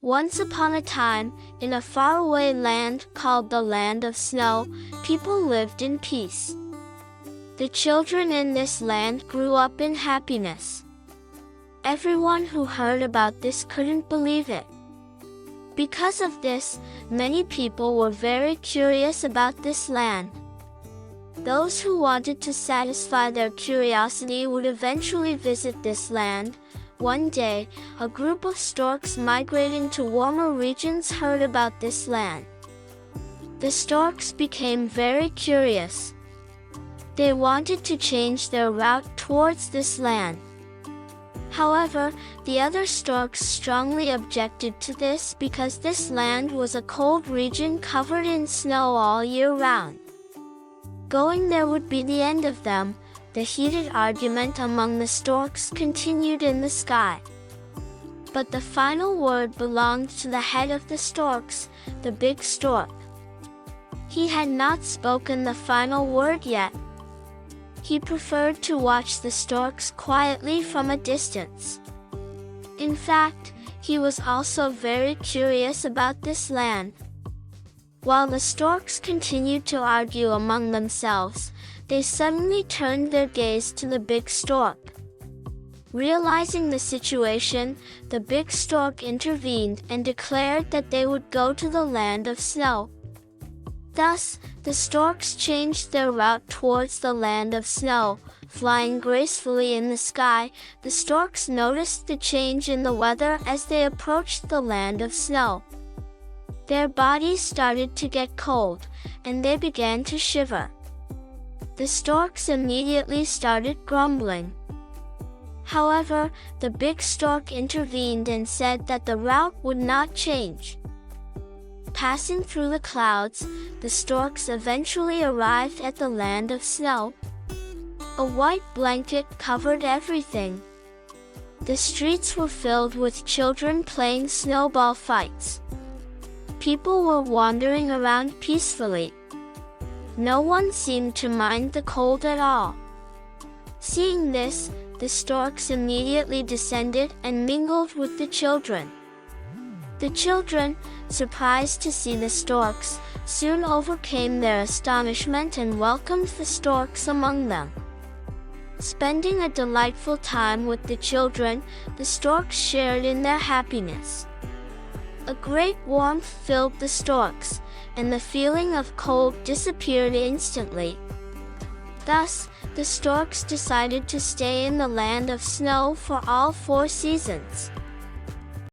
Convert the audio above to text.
Once upon a time, in a faraway land called the Land of Snow, people lived in peace. The children in this land grew up in happiness. Everyone who heard about this couldn't believe it. Because of this, many people were very curious about this land. Those who wanted to satisfy their curiosity would eventually visit this land. One day, a group of storks migrating to warmer regions heard about this land. The storks became very curious. They wanted to change their route towards this land. However, the other storks strongly objected to this because this land was a cold region covered in snow all year round. Going there would be the end of them. The heated argument among the storks continued in the sky. But the final word belonged to the head of the storks, the big stork. He had not spoken the final word yet. He preferred to watch the storks quietly from a distance. In fact, he was also very curious about this land. While the storks continued to argue among themselves, they suddenly turned their gaze to the big stork. Realizing the situation, the big stork intervened and declared that they would go to the Land of Snow. Thus, the storks changed their route towards the Land of Snow. Flying gracefully in the sky, the storks noticed the change in the weather as they approached the Land of Snow. Their bodies started to get cold, and they began to shiver. The storks immediately started grumbling. However, the big stork intervened and said that the route would not change. Passing through the clouds, the storks eventually arrived at the Land of Snow. A white blanket covered everything. The streets were filled with children playing snowball fights. People were wandering around peacefully. No one seemed to mind the cold at all. Seeing this, the storks immediately descended and mingled with the children. The children, surprised to see the storks, soon overcame their astonishment and welcomed the storks among them. Spending a delightful time with the children, the storks shared in their happiness. A great warmth filled the storks, and the feeling of cold disappeared instantly. Thus, the storks decided to stay in the Land of Snow for all 4 seasons.